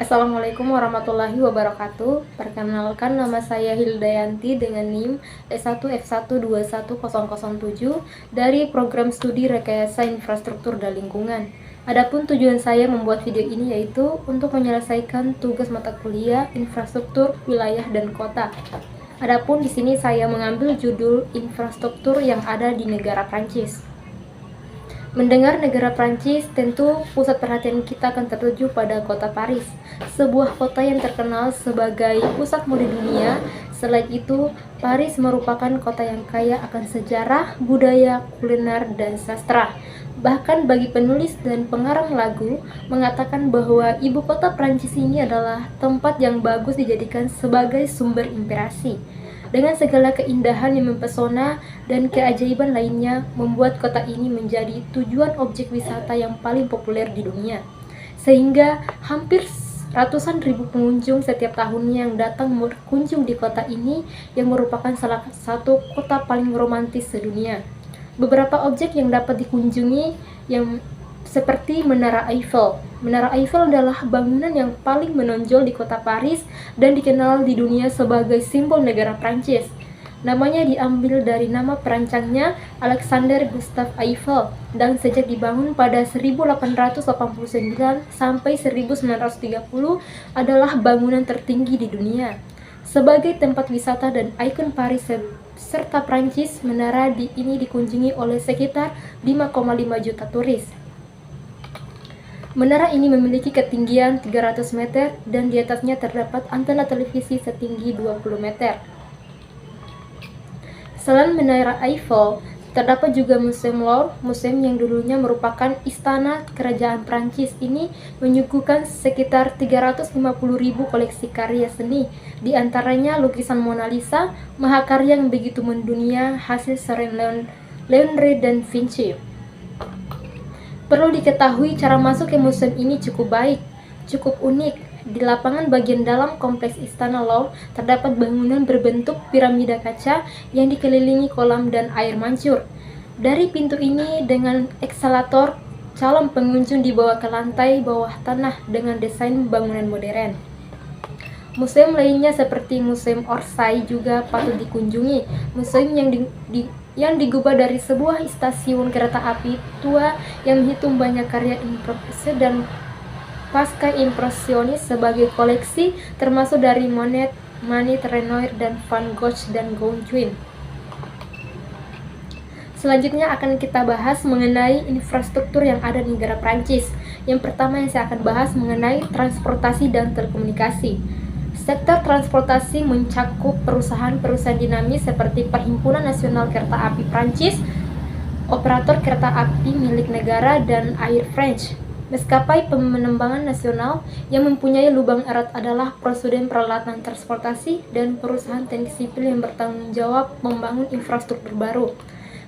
Assalamualaikum warahmatullahi wabarakatuh. Perkenalkan, nama saya Hildayanti dengan NIM S1F1210007 dari Program Studi Rekayasa Infrastruktur dan Lingkungan. Adapun tujuan saya membuat video ini yaitu untuk menyelesaikan tugas mata kuliah Infrastruktur Wilayah dan Kota. Adapun di sini saya mengambil judul infrastruktur yang ada di negara Prancis. Mendengar negara Prancis, tentu pusat perhatian kita akan tertuju pada kota Paris, sebuah kota yang terkenal sebagai pusat mode dunia. Selain itu, Paris merupakan kota yang kaya akan sejarah, budaya, kuliner, dan sastra. Bahkan bagi penulis dan pengarang lagu mengatakan bahwa ibu kota Prancis ini adalah tempat yang bagus dijadikan sebagai sumber inspirasi. Dengan segala keindahan yang mempesona dan keajaiban lainnya, membuat kota ini menjadi tujuan objek wisata yang paling populer di dunia. Sehingga hampir ratusan ribu pengunjung setiap tahunnya yang datang berkunjung di kota ini yang merupakan salah satu kota paling romantis sedunia. Beberapa objek yang dapat dikunjungi yang seperti Menara Eiffel. Menara Eiffel adalah bangunan yang paling menonjol di kota Paris dan dikenal di dunia sebagai simbol negara Prancis. Namanya diambil dari nama perancangnya, Alexander Gustave Eiffel, dan sejak dibangun pada 1889 sampai 1930 adalah bangunan tertinggi di dunia. Sebagai tempat wisata dan ikon Paris serta Prancis, menara ini dikunjungi oleh sekitar 5,5 juta turis. Menara ini memiliki ketinggian 300 meter dan di atasnya terdapat antena televisi setinggi 20 meter. Selain Menara Eiffel, terdapat juga Museum Louvre. Museum yang dulunya merupakan istana kerajaan Prancis ini menyuguhkan sekitar 350.000 koleksi karya seni, di antaranya lukisan Mona Lisa, mahakarya yang begitu mendunia hasil Seren Leonardo da Vinci. Perlu diketahui cara masuk ke museum ini cukup baik, cukup unik. Di lapangan bagian dalam kompleks Istana Louvre terdapat bangunan berbentuk piramida kaca yang dikelilingi kolam dan air mancur. Dari pintu ini dengan eskalator, calon pengunjung dibawa ke lantai bawah tanah dengan desain bangunan modern. Museum lainnya seperti Museum Orsay juga patut dikunjungi. Museum yang digubah dari sebuah stasiun kereta api tua yang menghitung banyak karya impressionis dan pasca impresionis sebagai koleksi, termasuk dari Monet, Renoir, dan Van Gogh dan Gauguin. Selanjutnya akan kita bahas mengenai infrastruktur yang ada di negara Prancis. Yang pertama yang saya akan bahas mengenai transportasi dan telekomunikasi. Sektor transportasi mencakup perusahaan-perusahaan dinamis seperti Perhimpunan Nasional Kereta Api Prancis, operator kereta api milik negara, dan Air France. Maskapai penerbangan nasional yang mempunyai lubang erat adalah Presiden Peralatan Transportasi dan perusahaan teknik sipil yang bertanggung jawab membangun infrastruktur baru.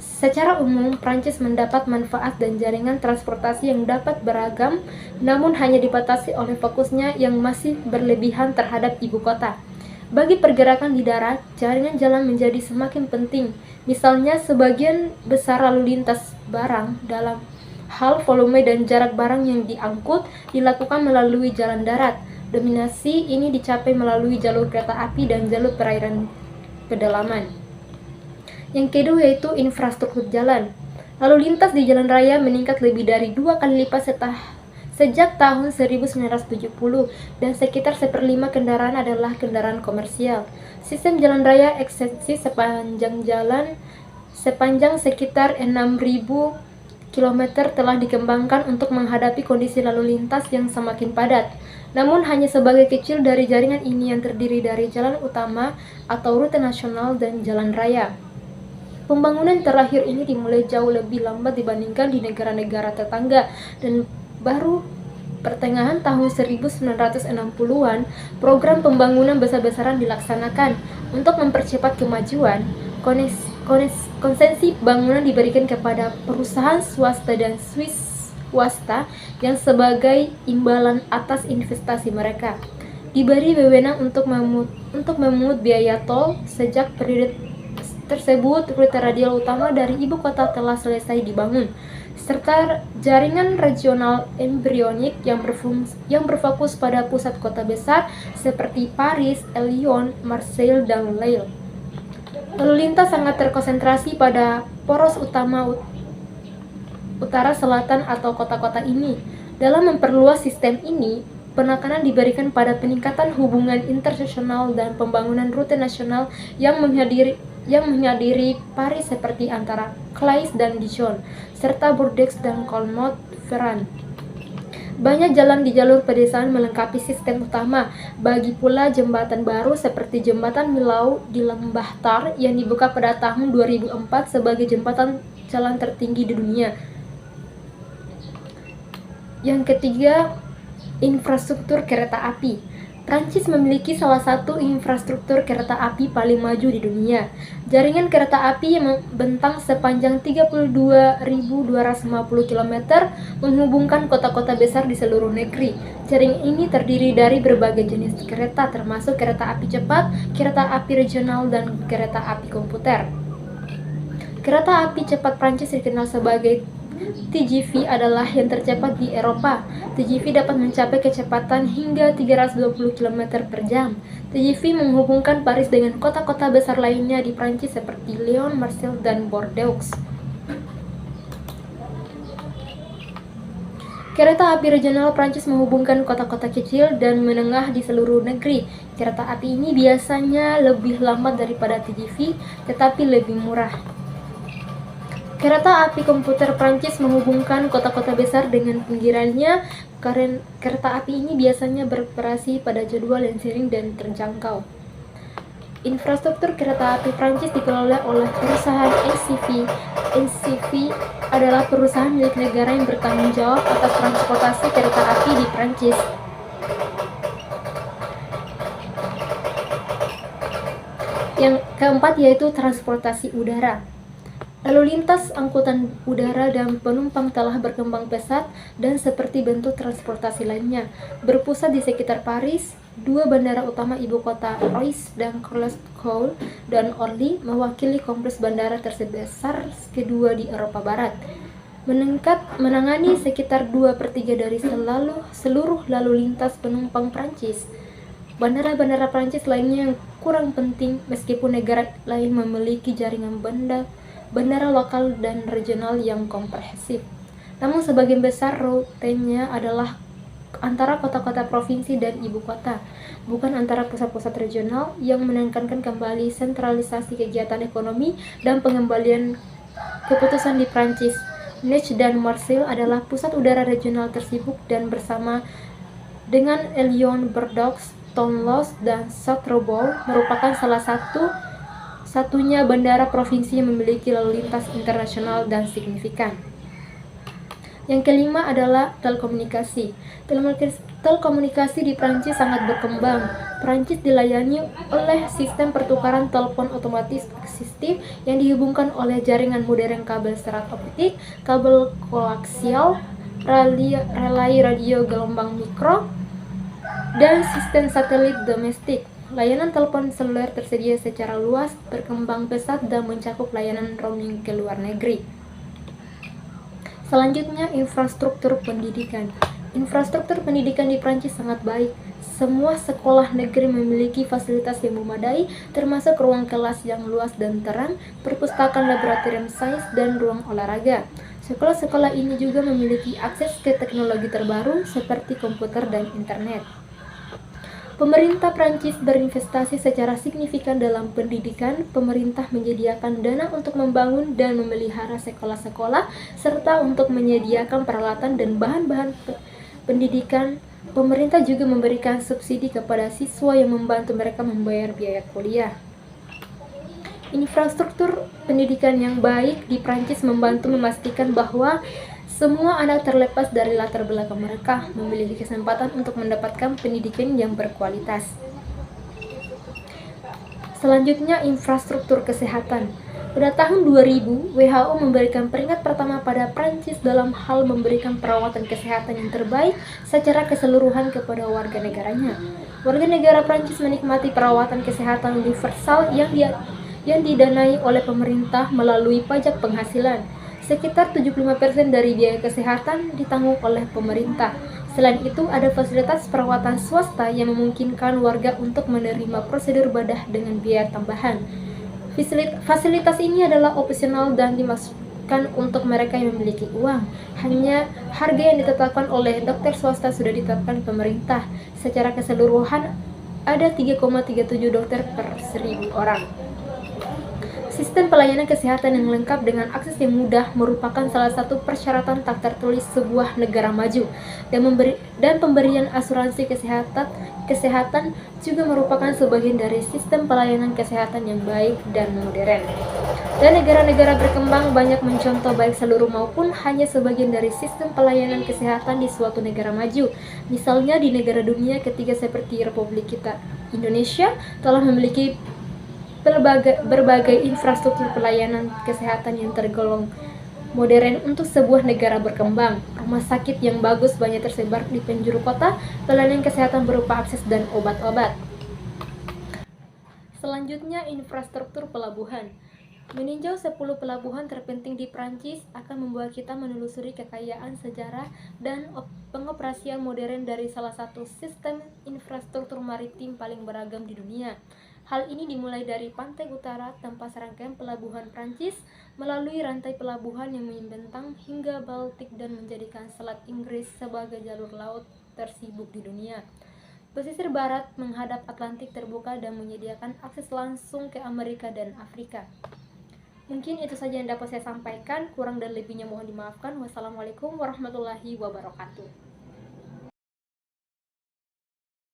Secara umum, Prancis mendapat manfaat dan jaringan transportasi yang dapat beragam, namun hanya dibatasi oleh fokusnya yang masih berlebihan terhadap ibu kota. Bagi pergerakan di darat, jaringan jalan menjadi semakin penting. Misalnya, sebagian besar lalu lintas barang dalam hal volume dan jarak barang yang diangkut dilakukan melalui jalan darat. Dominasi ini dicapai melalui jalur kereta api dan jalur perairan pedalaman. Yang kedua yaitu infrastruktur jalan. Lalu lintas di jalan raya meningkat lebih dari 2 kali lipat sejak tahun 1970 dan sekitar 1/5 kendaraan adalah kendaraan komersial. Sistem jalan raya ekstensif sepanjang sekitar 6.000 km telah dikembangkan untuk menghadapi kondisi lalu lintas yang semakin padat. Namun hanya sebagai kecil dari jaringan ini yang terdiri dari jalan utama atau rute nasional dan jalan raya. Pembangunan terakhir ini dimulai jauh lebih lambat dibandingkan di negara-negara tetangga dan baru pertengahan tahun 1960-an program pembangunan besar-besaran dilaksanakan. Untuk mempercepat kemajuan, konsesi bangunan diberikan kepada perusahaan swasta dan swasta yang sebagai imbalan atas investasi mereka diberi wewenang untuk memungut biaya tol. Sejak periode tersebut, rute radial utama dari ibu kota telah selesai dibangun. serta jaringan regional embrionik yang berfokus pada pusat kota besar seperti Paris, Lyon, Marseille, dan Lille. Lalu lintas sangat terkonsentrasi pada poros utama utara selatan atau kota-kota ini. Dalam memperluas sistem ini, penekanan diberikan pada peningkatan hubungan interseksional dan pembangunan rute nasional yang menghadiri Paris seperti antara Calais dan Dijon, serta Bordeaux dan Clermont-Ferrand. Banyak jalan di jalur pedesaan melengkapi sistem utama, bagi pula jembatan baru seperti Jembatan Millau di Lembah Tar yang dibuka pada tahun 2004 sebagai jembatan jalan tertinggi di dunia. Yang ketiga, infrastruktur kereta api. Prancis memiliki salah satu infrastruktur kereta api paling maju di dunia. Jaringan kereta api yang membentang sepanjang 32.250 km menghubungkan kota-kota besar di seluruh negeri. Jaringan ini terdiri dari berbagai jenis kereta termasuk kereta api cepat, kereta api regional, dan kereta api komuter. Kereta api cepat Prancis dikenal sebagai TGV adalah yang tercepat di Eropa. TGV dapat mencapai kecepatan hingga 320 km per jam. TGV menghubungkan Paris dengan kota-kota besar lainnya di Prancis seperti Lyon, Marseille, dan Bordeaux. Kereta api regional Prancis menghubungkan kota-kota kecil dan menengah di seluruh negeri. Kereta api ini biasanya lebih lambat daripada TGV, tetapi lebih murah. Kereta api komuter Prancis menghubungkan kota-kota besar dengan pinggirannya. Kereta api ini biasanya beroperasi pada jadwal yang sering dan terjangkau. Infrastruktur kereta api Prancis dikelola oleh perusahaan NCV. NCV adalah perusahaan milik negara yang bertanggung jawab atas transportasi kereta api di Prancis. Yang keempat yaitu transportasi udara. Lalu lintas angkutan udara dan penumpang telah berkembang pesat dan seperti bentuk transportasi lainnya. Berpusat di sekitar Paris, dua bandara utama ibu kota Orly dan Charles-de-Gaulle dan Orly mewakili kompleks bandara terbesar kedua di Eropa Barat. Menangani sekitar 2/3 dari seluruh lalu lintas penumpang Prancis. Bandara-bandara Prancis lainnya yang kurang penting meskipun negara lain memiliki jaringan bandara lokal dan regional yang komprehensif. Namun sebagian besar rutenya adalah antara kota-kota provinsi dan ibu kota, bukan antara pusat-pusat regional, yang menekankan kembali sentralisasi kegiatan ekonomi dan pengembalian keputusan di Prancis. Nice dan Marseille adalah pusat udara regional tersibuk dan bersama dengan Lyon, Bordeaux, Toulouse, dan Charleroi merupakan salah satunya bandara provinsi yang memiliki lalu lintas internasional dan signifikan. Yang kelima adalah telekomunikasi. Telekomunikasi di Prancis sangat berkembang. Prancis dilayani oleh sistem pertukaran telepon otomatis asistif yang dihubungkan oleh jaringan modern kabel serat optik, kabel koaksial, relay radio gelombang mikro, dan sistem satelit domestik. Layanan telepon seluler tersedia secara luas, berkembang pesat, dan mencakup layanan roaming ke luar negeri. Selanjutnya, infrastruktur pendidikan. Infrastruktur pendidikan di Prancis sangat baik. Semua sekolah negeri memiliki fasilitas yang memadai, termasuk ruang kelas yang luas dan terang, perpustakaan, laboratorium sains, dan ruang olahraga. Sekolah-sekolah ini juga memiliki akses ke teknologi terbaru seperti komputer dan internet. Pemerintah Prancis berinvestasi secara signifikan dalam pendidikan. Pemerintah menyediakan dana untuk membangun dan memelihara sekolah-sekolah, serta untuk menyediakan peralatan dan bahan-bahan pendidikan. Pemerintah juga memberikan subsidi kepada siswa yang membantu mereka membayar biaya kuliah. Infrastruktur pendidikan yang baik di Prancis membantu memastikan bahwa semua anak terlepas dari latar belakang mereka memiliki kesempatan untuk mendapatkan pendidikan yang berkualitas. Selanjutnya, infrastruktur kesehatan. Pada tahun 2000, WHO memberikan peringkat pertama pada Prancis dalam hal memberikan perawatan kesehatan yang terbaik secara keseluruhan kepada warga negaranya. Warga negara Prancis menikmati perawatan kesehatan universal yang didanai oleh pemerintah melalui pajak penghasilan. Sekitar 75% dari biaya kesehatan ditanggung oleh pemerintah. Selain itu, ada fasilitas perawatan swasta yang memungkinkan warga untuk menerima prosedur bedah dengan biaya tambahan. Fasilitas ini adalah opsional dan dimaksudkan untuk mereka yang memiliki uang. Hanya harga yang ditetapkan oleh dokter swasta sudah ditetapkan pemerintah. Secara keseluruhan, ada 3,37 dokter per 1.000 orang. Sistem pelayanan kesehatan yang lengkap dengan akses yang mudah merupakan salah satu persyaratan tak tertulis sebuah negara maju, dan pemberian asuransi kesehatan juga merupakan sebagian dari sistem pelayanan kesehatan yang baik dan modern. Dan negara-negara berkembang banyak mencontoh baik seluruh maupun hanya sebagian dari sistem pelayanan kesehatan di suatu negara maju. Misalnya di negara dunia ketiga seperti Republik kita Indonesia telah memiliki berbagai infrastruktur pelayanan kesehatan yang tergolong modern untuk sebuah negara berkembang. Rumah sakit yang bagus banyak tersebar di penjuru kota, pelayanan kesehatan berupa akses dan obat-obat. Selanjutnya, infrastruktur pelabuhan. Meninjau 10 pelabuhan terpenting di Prancis akan membuat kita menelusuri kekayaan sejarah dan pengoperasian modern dari salah satu sistem infrastruktur maritim paling beragam di dunia. Hal ini dimulai dari pantai utara tanpa serangkaian pelabuhan Prancis, melalui rantai pelabuhan yang membentang hingga Baltik dan menjadikan Selat Inggris sebagai jalur laut tersibuk di dunia. Pesisir barat menghadap Atlantik terbuka dan menyediakan akses langsung ke Amerika dan Afrika. Mungkin itu saja yang dapat saya sampaikan, kurang dan lebihnya mohon dimaafkan. Wassalamualaikum warahmatullahi wabarakatuh.